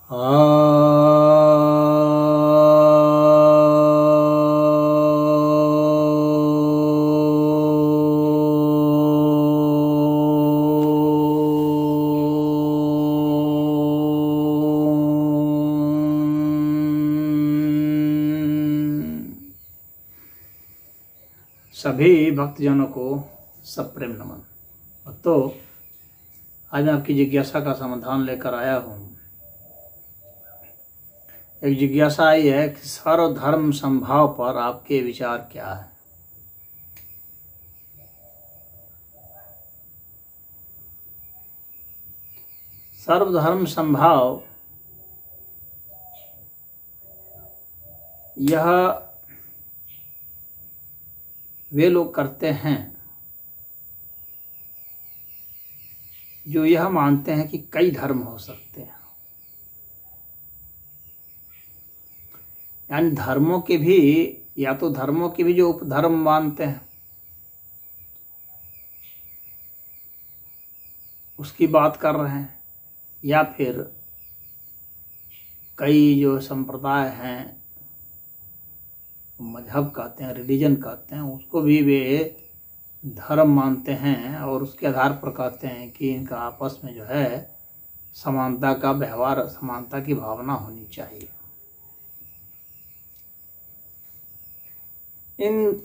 सभी भक्तजनों को सप्रेम नमन। तो आज मैं आपकी जिज्ञासा का समाधान लेकर आया हूँ। एक जिज्ञासा आई है कि सर्वधर्म संभाव पर आपके विचार क्या है। सर्वधर्म संभाव यह वे लोग करते हैं जो यह मानते हैं कि कई धर्म हो सकते हैं, यानी धर्मों के भी, या तो धर्मों के भी जो उपधर्म मानते हैं उसकी बात कर रहे हैं, या फिर कई जो संप्रदाय हैं, मजहब कहते हैं, रिलीजन कहते हैं, उसको भी वे धर्म मानते हैं और उसके आधार पर कहते हैं कि इनका आपस में जो है समानता का व्यवहार, समानता की भावना होनी चाहिए। इन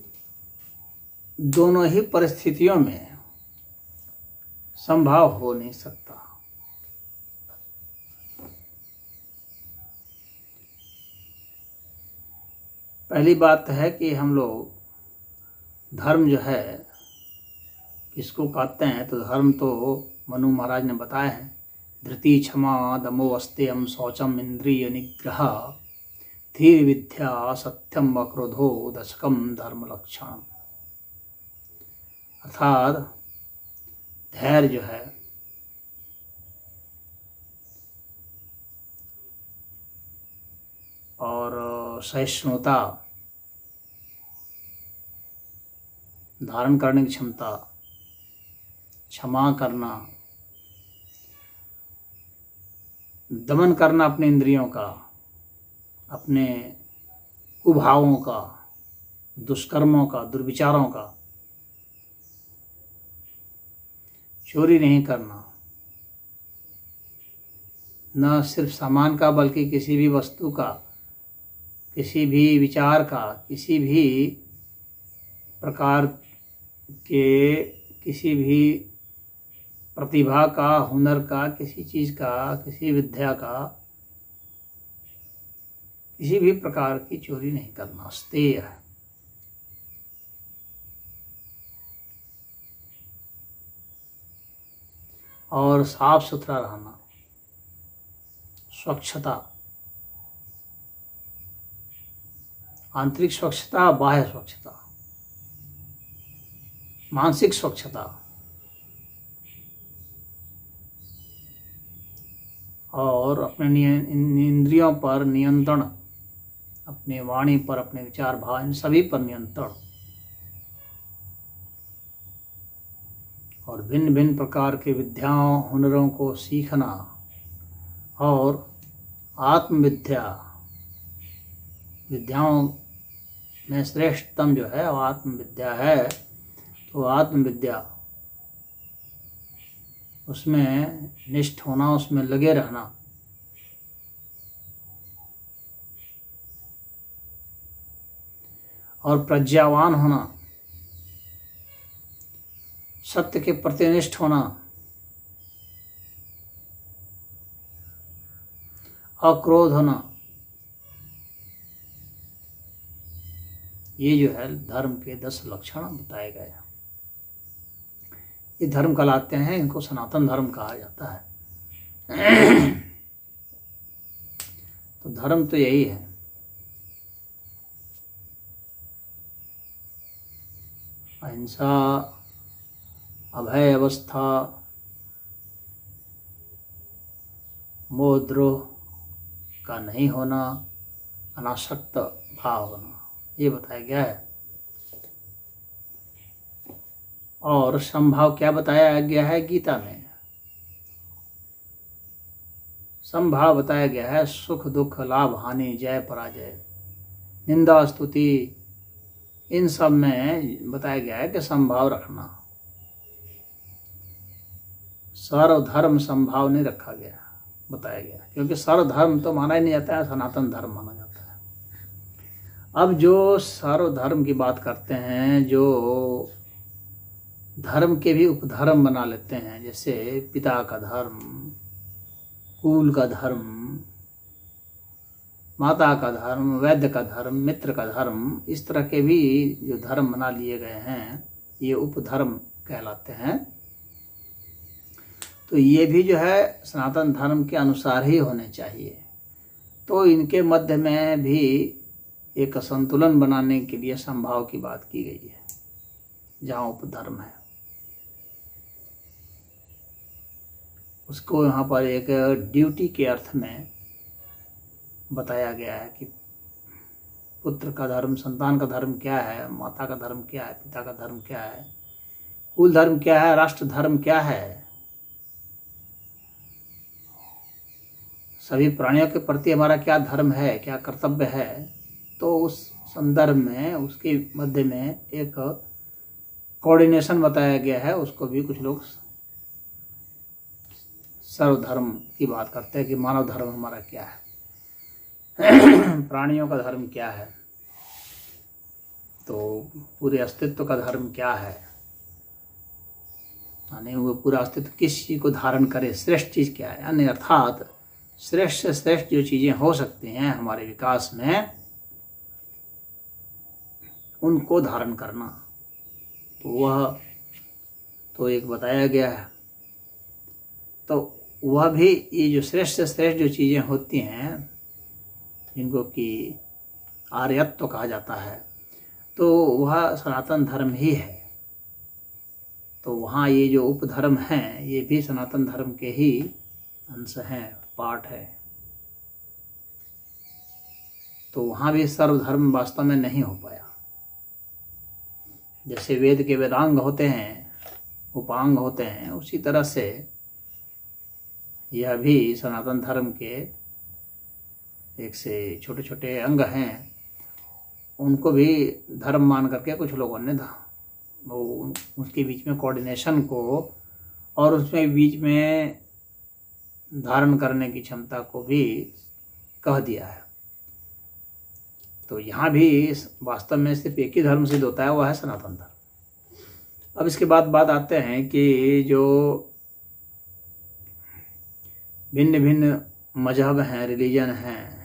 दोनों ही परिस्थितियों में संभव हो नहीं सकता। पहली बात है कि हम लोग धर्म जो है किसको कहते हैं, तो धर्म तो मनु महाराज ने बताया है, धृति क्षमा दमो अस्तेयम शौचम इंद्रिय निग्रह धीर विद्या सत्यम अक्रोधो दशकम धर्म लक्षण। अर्थात धैर्य जो है और सहिष्णुता, धारण करने की क्षमता, क्षमा करना, दमन करना अपने इंद्रियों का, अपने कुभावों का, दुष्कर्मों का, दुर्विचारों का, चोरी नहीं करना, न सिर्फ सामान का बल्कि किसी भी वस्तु का, किसी भी विचार का, किसी भी प्रकार के, किसी भी प्रतिभा का, हुनर का, किसी चीज़ का, किसी विद्या का, किसी भी प्रकार की चोरी नहीं करना, स्तेय है। और साफ सुथरा रहना, स्वच्छता, आंतरिक स्वच्छता, बाह्य स्वच्छता, मानसिक स्वच्छता, और अपने इंद्रियों पर नियंत्रण, अपने वाणी पर, अपने विचार भाव, इन सभी पर नियंत्रण, और भिन्न भिन्न प्रकार के विद्याओं, हुनरों को सीखना, और आत्मविद्या, विद्याओं में श्रेष्ठतम जो है वो आत्मविद्या है। तो आत्मविद्या, उसमें निष्ठ होना, उसमें लगे रहना, और प्रज्ञावान होना, सत्य के प्रतिनिष्ठ होना, अक्रोध होना, ये जो है धर्म के 10 लक्षण बताए गए हैं। ये धर्म कहलाते हैं, इनको सनातन धर्म कहा जाता है। तो धर्म तो यही है। अहिंसा, अभय अवस्था, मोहद्रोह का नहीं होना, अनासक्त भाव होना, ये बताया गया है। और संभाव क्या बताया गया है गीता में? समभाव बताया गया है, सुख दुख लाभ हानि जय पराजय निंदा स्तुति, इन सब में बताया गया है कि समभाव रखना। सर्वधर्म समभाव नहीं रखा गया, बताया गया, क्योंकि सर्वधर्म तो माना ही नहीं जाता है, सनातन धर्म माना जाता है। अब जो सर्वधर्म की बात करते हैं, जो धर्म के भी उपधर्म बना लेते हैं, जैसे पिता का धर्म, कुल का धर्म, माता का धर्म, वैद्य का धर्म, मित्र का धर्म, इस तरह के भी जो धर्म बना लिए गए हैं, ये उपधर्म कहलाते हैं। तो ये भी जो है सनातन धर्म के अनुसार ही होने चाहिए। तो इनके मध्य में भी एक संतुलन बनाने के लिए समभाव की बात की गई है। जहाँ उपधर्म है उसको यहाँ पर एक ड्यूटी के अर्थ में बताया गया है कि पुत्र का धर्म, संतान का धर्म क्या है, माता का धर्म क्या है, पिता का धर्म क्या है, कुल धर्म क्या है, राष्ट्र धर्म क्या है, सभी प्राणियों के प्रति हमारा क्या धर्म है, क्या कर्तव्य है। तो उस संदर्भ में उसके मध्य में एक कोऑर्डिनेशन बताया गया है। उसको भी कुछ लोग सर्वधर्म की बात करते हैं कि मानव धर्म हमारा क्या है, प्राणियों का धर्म क्या है, तो पूरे अस्तित्व का धर्म क्या है, यानी वो पूरा अस्तित्व किस चीज़ को धारण करे, श्रेष्ठ चीज़ क्या है, यानी अर्थात श्रेष्ठ से श्रेष्ठ जो चीज़ें हो सकती हैं हमारे विकास में, उनको धारण करना, तो वह तो एक बताया गया है। तो वह भी ये जो श्रेष्ठ से श्रेष्ठ जो चीज़ें होती हैं, जिनको कि आर्यत्व कहा जाता है, तो वह सनातन धर्म ही है। तो वहाँ ये जो उपधर्म हैं, ये भी सनातन धर्म के ही अंश हैं, पार्ट है। तो वहाँ भी सर्वधर्म वास्तव में नहीं हो पाया। जैसे वेद के वेदांग होते हैं, उपांग होते हैं, उसी तरह से यह भी सनातन धर्म के एक से छोटे छोटे अंग हैं। उनको भी धर्म मान करके कुछ लोगों ने वो उसके बीच में कोऑर्डिनेशन को और उसमें बीच में धारण करने की क्षमता को भी कह दिया है। तो यहाँ भी वास्तव में सिर्फ एक ही धर्म सिद्ध होता है, वह है सनातन धर्म। अब इसके बाद बात आते हैं कि जो भिन्न भिन्न मजहब हैं, रिलीजन हैं,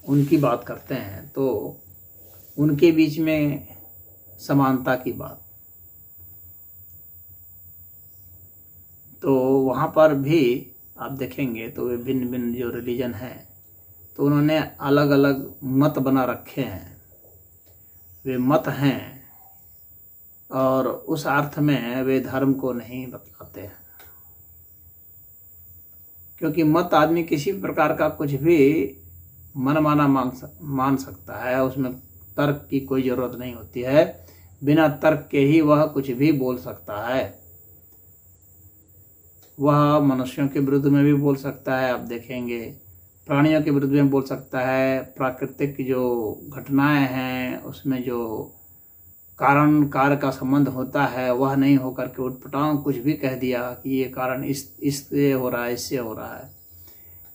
उनकी बात करते हैं, तो उनके बीच में समानता की बात, तो वहाँ पर भी आप देखेंगे तो वे भिन्न भिन्न जो रिलीजन हैं, तो उन्होंने अलग अलग मत बना रखे हैं। वे मत हैं और उस अर्थ में वे धर्म को नहीं बतलाते हैं, क्योंकि मत आदमी किसी प्रकार का कुछ भी मनमाना मान सकता है, उसमें तर्क की कोई ज़रूरत नहीं होती है। बिना तर्क के ही वह कुछ भी बोल सकता है। वह मनुष्यों के विरुद्ध में भी बोल सकता है, आप देखेंगे प्राणियों के विरुद्ध में बोल सकता है। प्राकृतिक जो घटनाएं हैं उसमें जो कारण कार्य का संबंध होता है, वह नहीं होकर के उटपटांग कुछ भी कह दिया कि ये कारण इससे हो रहा है, इससे हो रहा है।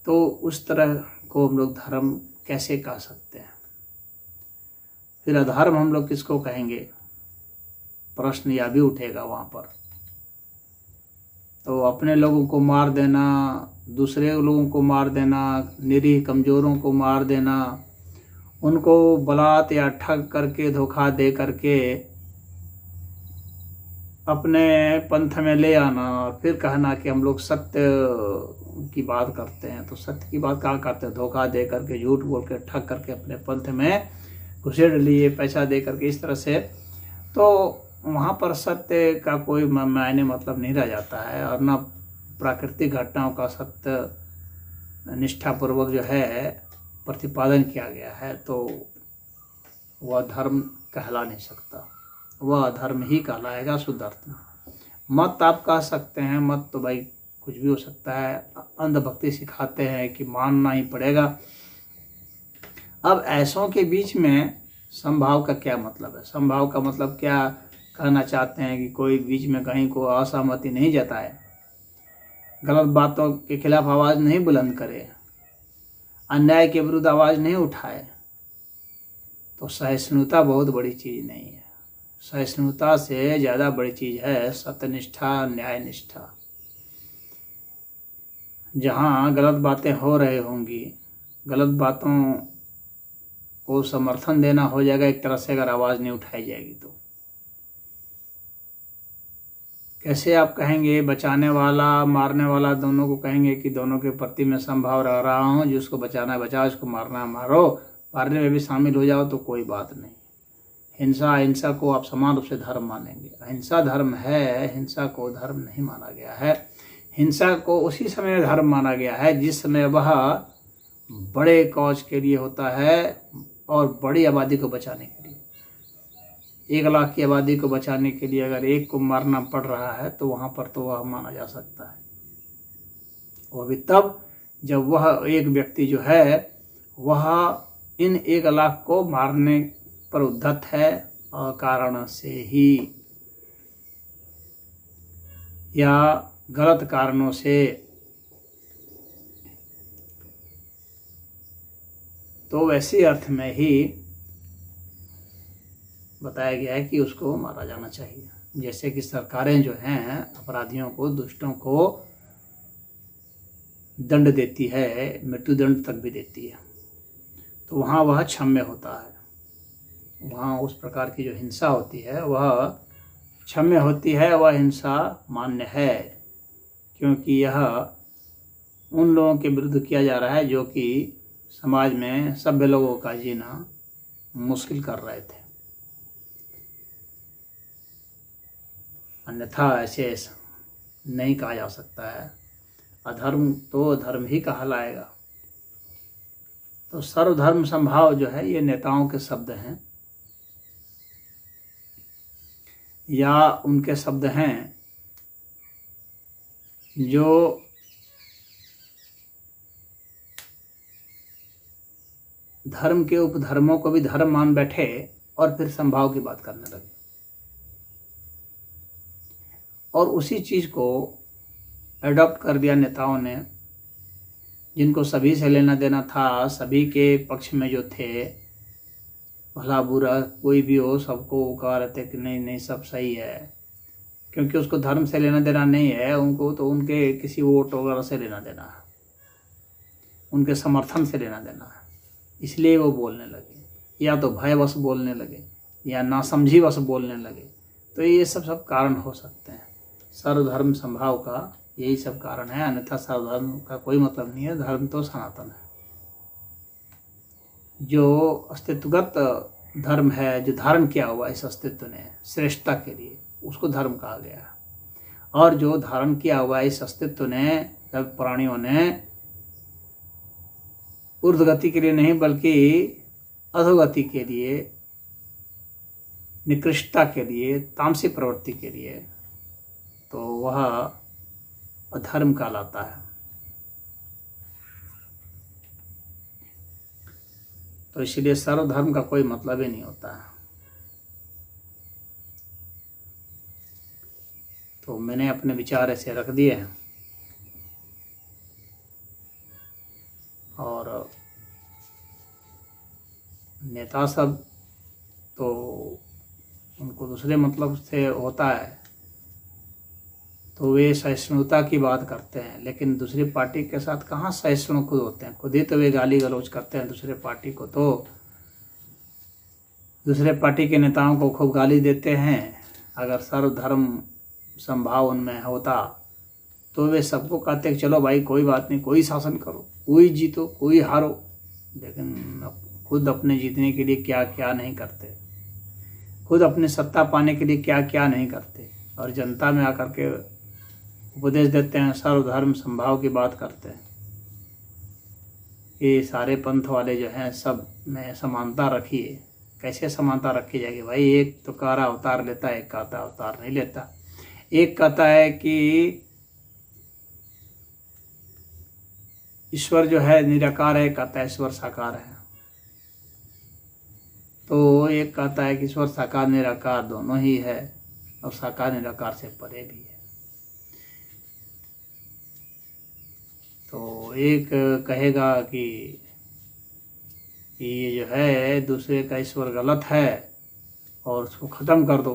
तो उस तरह को हम लोग धर्म कैसे कह सकते हैं? फिर अधर्म हम लोग किसको कहेंगे? प्रश्न यह भी उठेगा वहाँ पर। तो अपने लोगों को मार देना, दूसरे लोगों को मार देना, निरीह कमज़ोरों को मार देना, उनको बलात् या ठग करके धोखा दे करके अपने पंथ में ले आना और फिर कहना कि हम लोग सत्य की बात करते हैं। तो सत्य की बात कहाँ करते हैं? धोखा दे करके, झूठ बोल के, ठग करके अपने पंथ में घुसेड़ लिए, पैसा दे करके, इस तरह से। तो वहाँ पर सत्य का कोई मायने मतलब नहीं रह जाता है, और न प्राकृतिक घटनाओं का सत्य निष्ठापूर्वक जो है प्रतिपादन किया गया है, तो वह धर्म कहला नहीं सकता। वह धर्म ही कहलाएगा शुद्ध अर्थ में। मत आप कह सकते हैं, मत तो भाई कुछ भी हो सकता है। अंधभक्ति सिखाते हैं कि मानना ही पड़ेगा। अब ऐसों के बीच में संभाव का क्या मतलब है? संभाव का मतलब क्या कहना चाहते हैं कि कोई बीच में कहीं को असहमति नहीं जताए, गलत बातों के खिलाफ आवाज़ नहीं बुलंद करे, अन्याय के विरुद्ध आवाज़ नहीं उठाए। तो सहिष्णुता बहुत बड़ी चीज़ नहीं है। सहिष्णुता से ज़्यादा बड़ी चीज़ है सत्यनिष्ठा, न्यायनिष्ठा। जहाँ गलत बातें हो रही होंगी, गलत बातों को समर्थन देना हो जाएगा एक तरह से, अगर आवाज़ नहीं उठाई जाएगी तो कैसे आप कहेंगे? बचाने वाला मारने वाला दोनों को कहेंगे कि दोनों के प्रति मैं समभाव रह रहा हूँ, जिसको बचाना है बचाओ, जिसको मारना है मारो, मारने में भी शामिल हो जाओ तो कोई बात नहीं। हिंसा अहिंसा को आप समान रूप से धर्म मानेंगे। अहिंसा धर्म है, हिंसा को धर्म नहीं माना गया है। हिंसा को उसी समय धर्म माना गया है जिस समय वह बड़े कौज के लिए होता है और बड़ी आबादी को बचाने के लिए। 1 लाख की आबादी को बचाने के लिए अगर एक को मारना पड़ रहा है तो वहाँ पर तो वह माना जा सकता है। वो भी तब जब वह एक व्यक्ति जो है वह इन 1 लाख को मारने पर उद्धत है अकारण से ही या गलत कारणों से। तो वैसे अर्थ में ही बताया गया है कि उसको मारा जाना चाहिए। जैसे कि सरकारें जो हैं अपराधियों को, दुष्टों को दंड देती है, मृत्युदंड तक भी देती है, तो वहाँ वह क्षम्य होता है। वहाँ उस प्रकार की जो हिंसा होती है वह क्षम्य होती है, वह हिंसा मान्य है, क्योंकि यह उन लोगों के विरुद्ध किया जा रहा है जो कि समाज में सभ्य लोगों का जीना मुश्किल कर रहे थे। अन्यथा ऐसे नहीं कहा जा सकता है। अधर्म तो धर्म ही कहलाएगा। तो सर्वधर्म संभाव जो है ये नेताओं के शब्द हैं या उनके शब्द हैं जो धर्म के उपधर्मों को भी धर्म मान बैठे और फिर संभाव की बात करने लगे और उसी चीज़ को एडॉप्ट कर दिया नेताओं ने, जिनको सभी से लेना देना था, सभी के पक्ष में जो थे, भला बुरा कोई भी हो सबको कह रहे थे कि नहीं नहीं सब सही है, क्योंकि उसको धर्म से लेना देना नहीं है, उनको तो उनके किसी वोट वगैरह से लेना देना है, उनके समर्थन से लेना देना है। इसलिए वो बोलने लगे, या तो भयवश बोलने लगे या नासमझीवश बोलने लगे। तो ये सब कारण हो सकते हैं। सर्वधर्म संभाव का यही सब कारण है, अन्यथा सर्वधर्म का कोई मतलब नहीं है। धर्म तो सनातन है। जो अस्तित्वगत धर्म है, जो धारण किया हुआ इस अस्तित्व ने श्रेष्ठता के लिए, उसको धर्म कहा गया है। और जो धारण किया हुआ इस अस्तित्व ने, प्राणियों ने ऊर्ध्वगति के लिए नहीं बल्कि अधोगति के लिए, निकृष्टता के लिए, तामसिक प्रवृत्ति के लिए, तो वह अधर्म कहलाता है। तो इसलिए सर्वधर्म का कोई मतलब ही नहीं होता है। तो मैंने अपने विचार ऐसे रख दिए हैं और नेता सब तो उनको दूसरे मतलब से होता है, तो वे सहिष्णुता की बात करते हैं, लेकिन दूसरी पार्टी के साथ कहाँ सहिष्णु खुद होते हैं। खुद ही तो वे गाली गलौज करते हैं दूसरे पार्टी को, तो दूसरे पार्टी के नेताओं को खूब गाली देते हैं। अगर सर्वधर्म संभाव उनमें होता तो वे सबको कहते हैं चलो भाई कोई बात नहीं, कोई शासन करो, कोई जीतो कोई हारो, लेकिन खुद अपने जीतने के लिए क्या क्या नहीं करते, खुद अपने सत्ता पाने के लिए क्या क्या नहीं करते, और जनता में आकर के उपदेश देते हैं, सर्वधर्म संभाव की बात करते हैं। ये सारे पंथ वाले जो हैं सब में समानता रखिए। कैसे समानता रखी जाएगी भाई? एक तो कारा अवतार लेता है, एक कहता अवतार नहीं लेता। एक कहता है कि ईश्वर जो है निराकार है, कहता है ईश्वर साकार है। तो एक कहता है कि ईश्वर साकार निराकार दोनों ही है, और साकार निराकार से परे भी है। तो एक कहेगा कि ये जो है दूसरे का ईश्वर गलत है और उसको ख़त्म कर दो,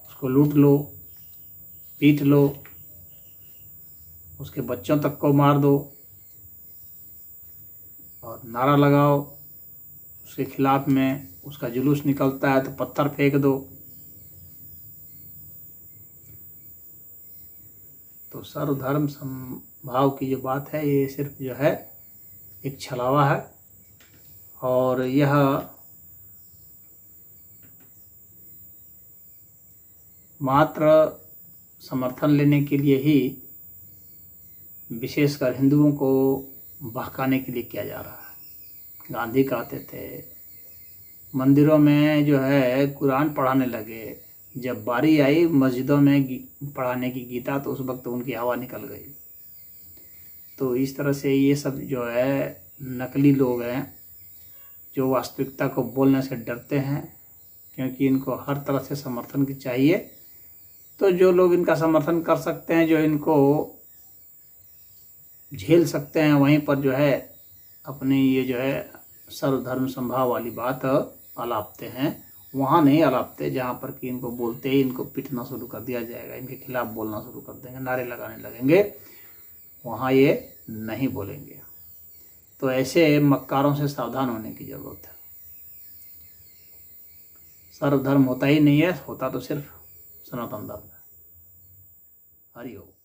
उसको लूट लो, पीट लो, उसके बच्चों तक को मार दो और नारा लगाओ उसके खिलाफ में, उसका जुलूस निकलता है तो पत्थर फेंक दो। तो सर्वधर्म समभाव की जो बात है ये सिर्फ जो है एक छलावा है, और यह मात्र समर्थन लेने के लिए ही विशेषकर हिंदुओं को बहकाने के लिए किया जा रहा है। गांधी कहते थे मंदिरों में जो है कुरान पढ़ाने लगे, जब बारी आई मस्जिदों में पढ़ाने की गीता तो उस वक्त उनकी हवा निकल गई। तो इस तरह से ये सब जो है नकली लोग हैं जो वास्तविकता को बोलने से डरते हैं, क्योंकि इनको हर तरह से समर्थन की चाहिए। तो जो लोग इनका समर्थन कर सकते हैं, जो इनको झेल सकते हैं, वहीं पर जो है अपनी ये जो है सर्वधर्म समभाव वाली बात अलापते हैं। वहाँ नहीं अलापते जहाँ पर कि इनको बोलते ही इनको पीटना शुरू कर दिया जाएगा, इनके खिलाफ बोलना शुरू कर देंगे, नारे लगाने लगेंगे, वहाँ ये नहीं बोलेंगे। तो ऐसे मक्कारों से सावधान होने की ज़रूरत है। सर्वधर्म होता ही नहीं है, होता तो सिर्फ सनातन धर्म है। हरि ओम।